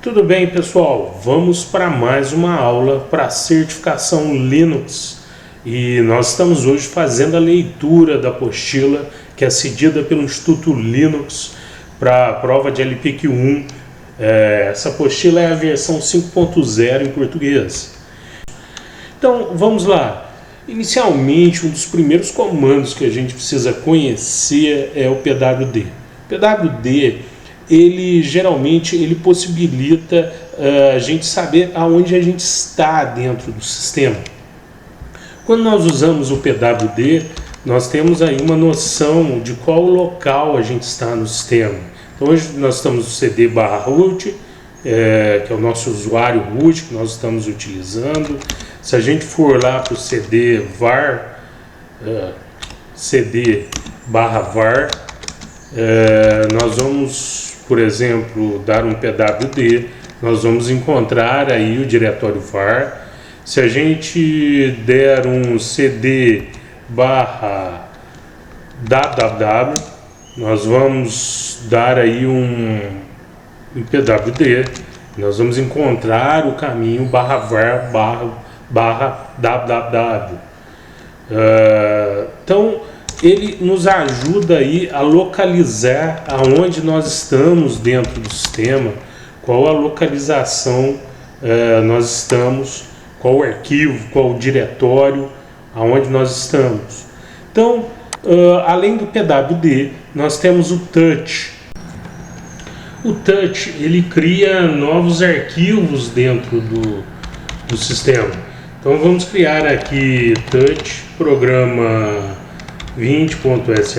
Tudo bem, pessoal? Vamos para mais uma aula para certificação Linux e nós estamos hoje fazendo a leitura da apostila que é cedida pelo Instituto Linux para a prova de LPQ1. Essa apostila é a versão 5.0 em português. Então vamos lá. Inicialmente, um dos primeiros comandos que a gente precisa conhecer é o pwd. O pwd ele geralmente possibilita a gente saber aonde a gente está dentro do sistema. Quando nós usamos o pwd, nós temos aí uma noção de qual local a gente está no sistema. Então hoje nós estamos no cd/root, que é o nosso usuário root que nós estamos utilizando. Se a gente for lá para o cd/var, cd/var, nós vamos, por exemplo, dar um pwd, nós vamos encontrar aí o diretório var. Se a gente der um cd/www, nós vamos dar aí um pwd, nós vamos encontrar o caminho /var/www. Então ele nos ajuda aí a localizar aonde nós estamos dentro do sistema, qual a localização nós estamos, qual o arquivo, qual o diretório, aonde nós estamos. Então, além do pwd, nós temos o touch. O touch ele cria novos arquivos dentro do sistema. Então vamos criar aqui touch programa 20.sh.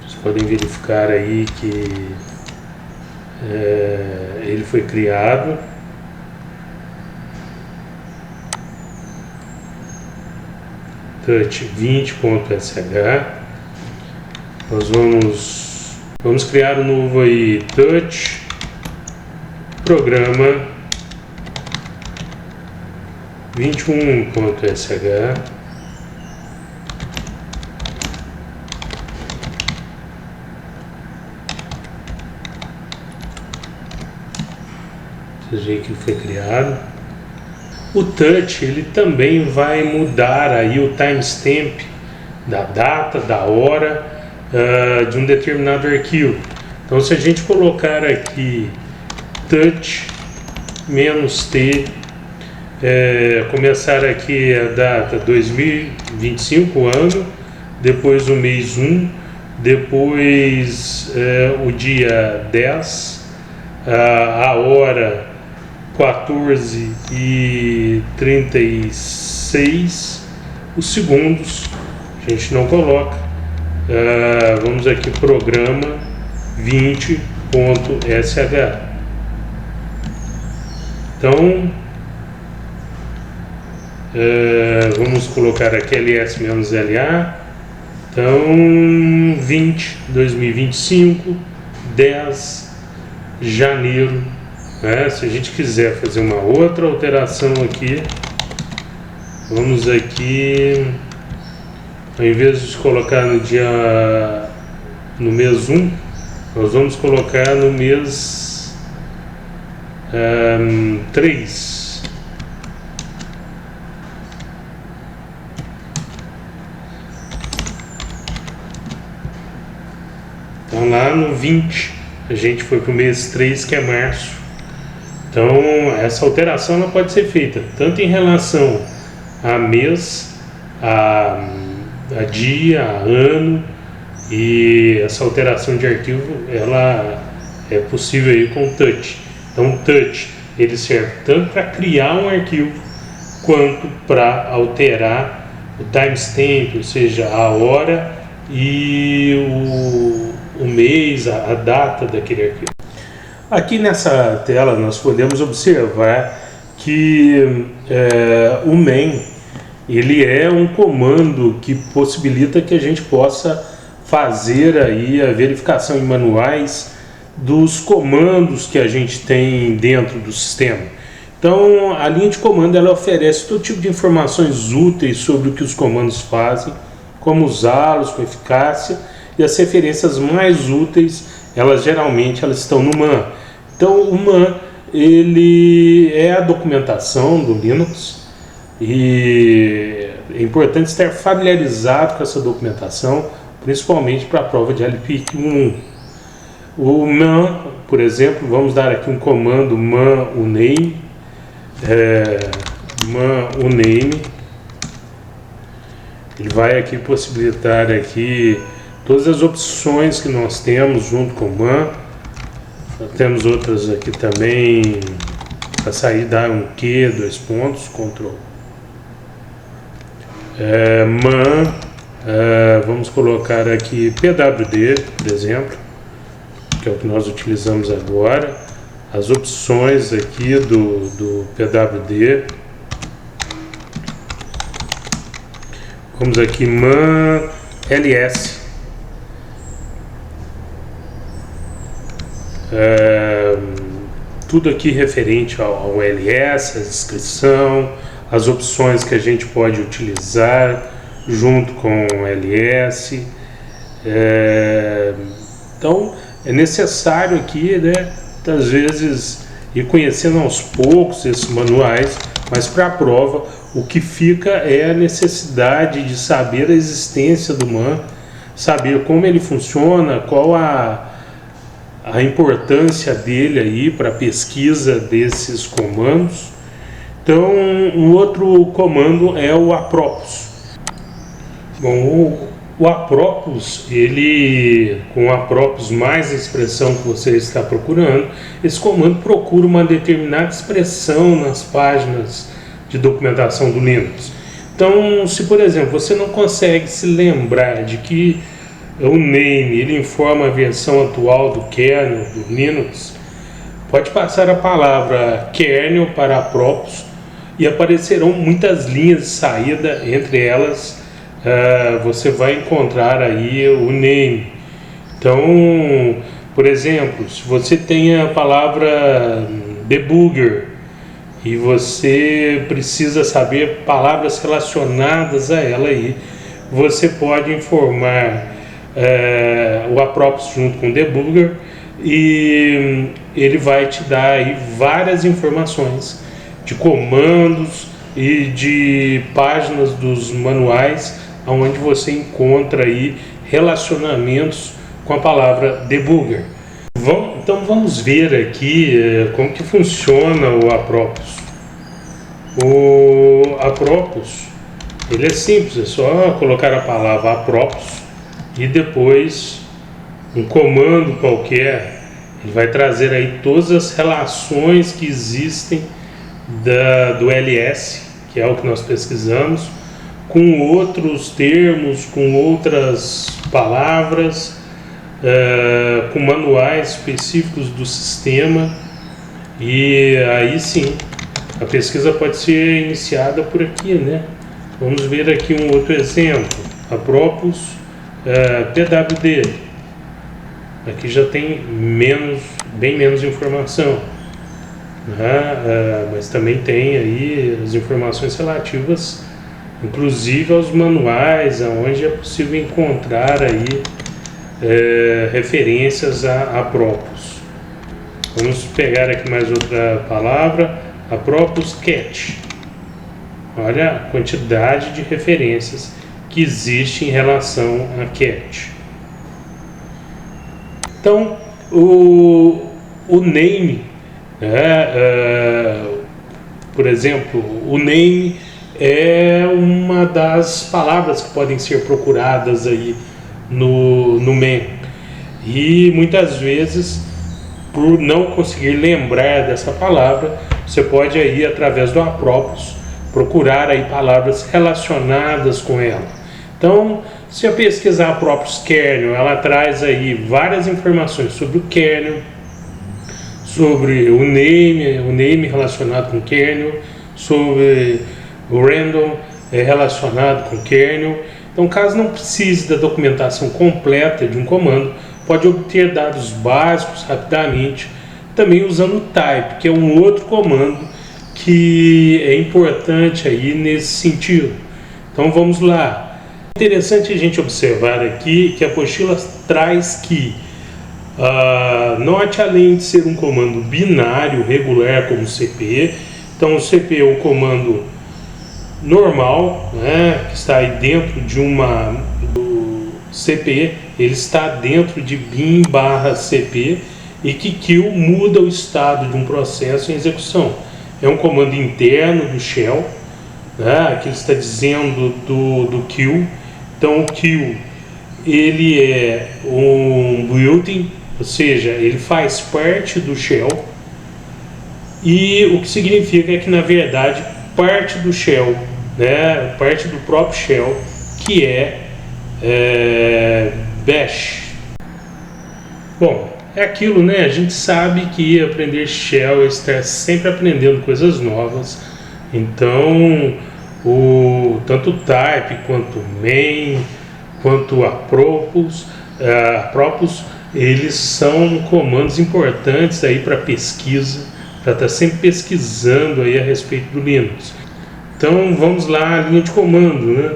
Vocês podem verificar aí que ele foi criado. Touch 20.sh. Nós vamos criar um novo aí touch programa 21.sh. Vocês veem que ele foi criado. O touch ele também vai mudar aí o timestamp da data, da hora de um determinado arquivo. Então se a gente colocar aqui touch -t, começar aqui a data 2025 ano, depois o mês 1, depois o dia 10, a hora 14:36, os segundos a gente não coloca. Vamos aqui programa 20.sh. Então vamos colocar aqui ls-la. Então 2025, 10 janeiro. Se a gente quiser fazer uma outra alteração aqui, vamos aqui, ao invés de colocar no mês 1, nós vamos colocar no mês 3. Então lá no 20 a gente foi para o mês 3, que é março. Então essa alteração ela pode ser feita tanto em relação a mês, a dia, a ano, e essa alteração de arquivo ela é possível aí com o touch. Então o touch ele serve tanto para criar um arquivo quanto para alterar o timestamp, ou seja, a hora e o mês, a data daquele arquivo. Aqui nessa tela nós podemos observar que o man ele é um comando que possibilita que a gente possa fazer aí a verificação em manuais dos comandos que a gente tem dentro do sistema. Então a linha de comando ela oferece todo tipo de informações úteis sobre o que os comandos fazem, como usá-los com eficácia, e as referências mais úteis elas geralmente estão no man. Então o man ele é a documentação do Linux e é importante estar familiarizado com essa documentação, principalmente para a prova de LPIC 1. O man, por exemplo, vamos dar aqui um comando man uname, man uname. Ele vai aqui possibilitar aqui todas as opções que nós temos junto com o man. Temos outras aqui também para sair, dar um Q, 2 pontos, Ctrl. Man, vamos colocar aqui PWD, por exemplo, que é o que nós utilizamos agora. As opções aqui do PWD. Vamos aqui, man ls. Tudo aqui referente ao ls, a descrição, as opções que a gente pode utilizar junto com o ls. Então é necessário aqui, né, às vezes ir conhecendo aos poucos esses manuais, mas para a prova o que fica é a necessidade de saber a existência do man, saber como ele funciona, qual a importância dele aí para a pesquisa desses comandos. Então, o outro comando é o apropos. Bom, o apropos, ele, com o apropos mais a expressão que você está procurando, esse comando procura uma determinada expressão nas páginas de documentação do Linux. Então, se por exemplo você não consegue se lembrar de que o name ele informa a versão atual do kernel do Linux, pode passar a palavra kernel para apropos e aparecerão muitas linhas de saída. Entre elas você vai encontrar aí o name. Então, por exemplo, se você tem a palavra debugger e você precisa saber palavras relacionadas a ela aí, você pode informar o apropos junto com o debugger e ele vai te dar aí várias informações de comandos e de páginas dos manuais onde você encontra aí relacionamentos com a palavra debugger. Então vamos ver aqui como que funciona o apropos. O apropos ele é simples, é só colocar a palavra apropos e depois um comando qualquer. Ele vai trazer aí todas as relações que existem do ls, que é o que nós pesquisamos, com outros termos, com outras palavras, com manuais específicos do sistema, e aí sim a pesquisa pode ser iniciada por aqui, né? Vamos ver aqui um outro exemplo, apropos pwd. Aqui já tem bem menos informação, né? Mas também tem aí as informações relativas, inclusive aos manuais, onde é possível encontrar aí referências a apropos. Vamos pegar aqui mais outra palavra, apropos cat. Olha a quantidade de referências que existe em relação a cat. Então, o name, por exemplo, o name é uma das palavras que podem ser procuradas aí no man. E muitas vezes, por não conseguir lembrar dessa palavra, você pode aí, através do apropos, procurar aí palavras relacionadas com ela. Então, se eu pesquisar apropos kernel, ela traz aí várias informações sobre o kernel, sobre o name relacionado com o kernel, sobre o random relacionado com o kernel. Então, caso não precise da documentação completa de um comando, pode obter dados básicos rapidamente, também usando o type, que é um outro comando que é importante aí nesse sentido. Então vamos lá. Interessante a gente observar aqui que a apostila traz que Note, além de ser um comando binário regular como CP, então o CP é um comando normal, né, que está aí dentro de do CP, ele está dentro de bin/cp, e que kill muda o estado de um processo em execução. É um comando interno do shell, né, que ele está dizendo do kill. Então o kill ele é um built-in, ou seja, ele faz parte do shell, e o que significa que na verdade parte do shell, né, parte do próprio shell, que é bash. Bom, é aquilo, né? A gente sabe que aprender shell é estar sempre aprendendo coisas novas. Então, tanto o type quanto o main, quanto a propos, eles são comandos importantes aí para pesquisa, para estar sempre pesquisando aí a respeito do Linux. Então vamos lá, a linha de comando, né?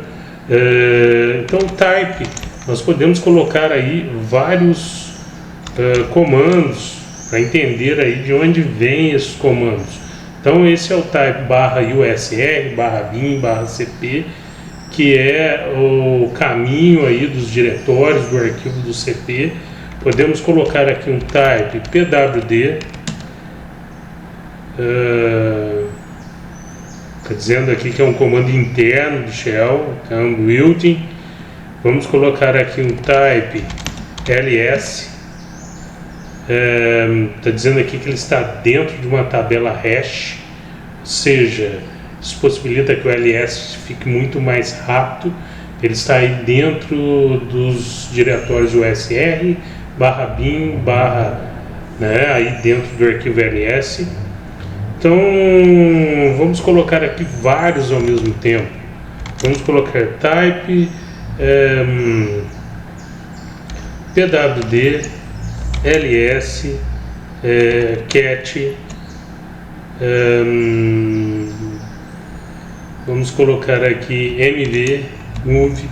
Então type, nós podemos colocar aí vários comandos para entender aí de onde vêm esses comandos. Então esse é o type /usr, /bin, /cp, que é o caminho aí dos diretórios do arquivo do CP. Podemos colocar aqui um type pwd, está dizendo aqui que é um comando interno do shell, é um built-in. Vamos colocar aqui um type ls, está dizendo aqui que ele está dentro de uma tabela hash, ou seja, isso possibilita que o ls fique muito mais rápido. Ele está aí dentro dos diretórios usr, /bin, né, aí dentro do arquivo ls. Então vamos colocar aqui vários ao mesmo tempo. Vamos colocar type pwd ls cat, vamos colocar aqui mv move,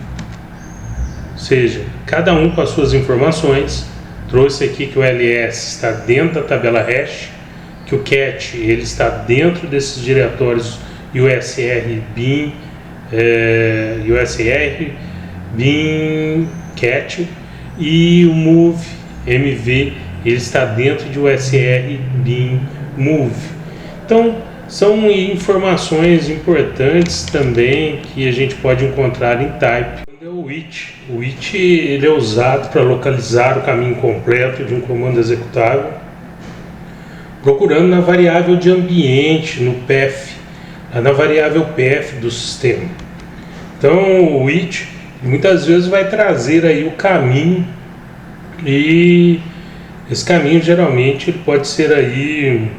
ou seja, cada um com as suas informações. Trouxe aqui que o ls está dentro da tabela hash, que o cat ele está dentro desses diretórios usr bin, usr bin cat, e o move mv ele está dentro de usr bin move. Então são informações importantes também que a gente pode encontrar em type. O which. O which ele é usado para localizar o caminho completo de um comando executável, procurando na variável de ambiente, no path, na variável path do sistema. Então o which muitas vezes vai trazer aí o caminho, e esse caminho geralmente ele pode ser aí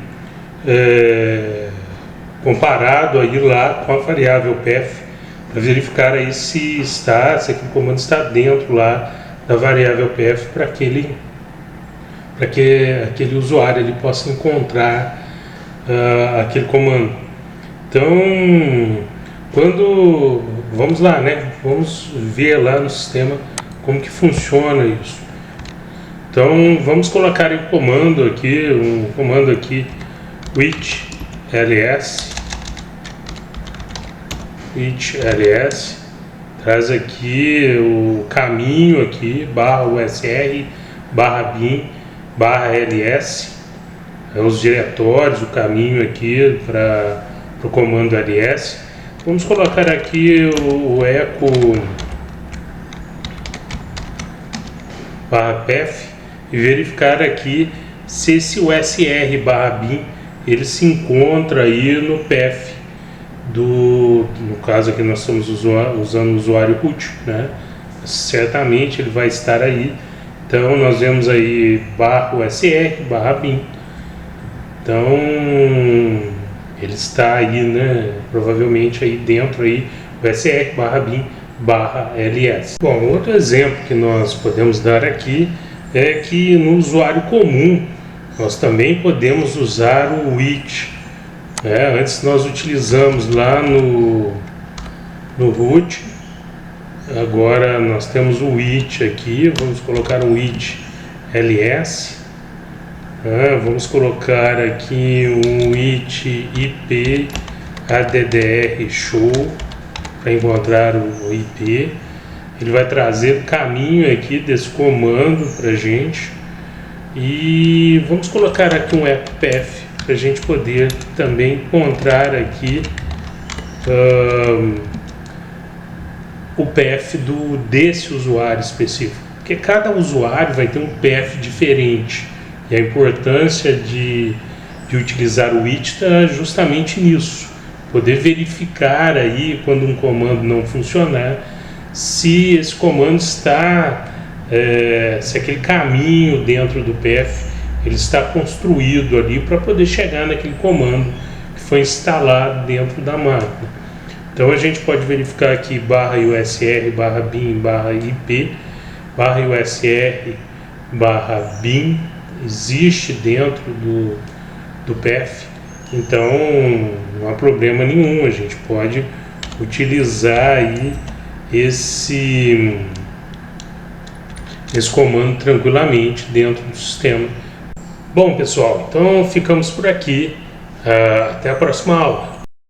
comparado aí lá com a variável path, para verificar aí se aquele comando está dentro lá da variável path, para que aquele usuário ele possa encontrar aquele comando. Então, vamos lá, né? Vamos ver lá no sistema como que funciona isso. Então, vamos colocar um comando aqui, which ls, traz aqui o caminho aqui, /usr, /bin, /ls, os diretórios, o caminho aqui para o comando ls. Vamos colocar aqui o echo /path e verificar aqui se esse usr /bin ele se encontra aí no path no caso aqui nós estamos usando o usuário root, né? Certamente ele vai estar aí. Então nós vemos aí /usr, /bin. Então ele está aí, né? Provavelmente aí dentro aí usr, /bin, /ls. Bom, outro exemplo que nós podemos dar aqui é que no usuário comum nós também podemos usar o which. Antes nós utilizamos lá no root, agora nós temos o which aqui. Vamos colocar o which ls. Vamos colocar aqui um it ip addr show para encontrar o IP. Ele vai trazer o caminho aqui desse comando para a gente. E vamos colocar aqui um appf para a gente poder também encontrar aqui o path desse usuário específico, porque cada usuário vai ter um path diferente, e a importância de utilizar o it está justamente nisso, poder verificar aí quando um comando não funcionar, se esse comando está, se aquele caminho dentro do path ele está construído ali para poder chegar naquele comando que foi instalado dentro da máquina. Então a gente pode verificar aqui /usr, /bin, /ip, /usr, /bin existe dentro do path, então não há problema nenhum, a gente pode utilizar aí esse comando tranquilamente dentro do sistema. Bom, pessoal, então ficamos por aqui, até a próxima aula.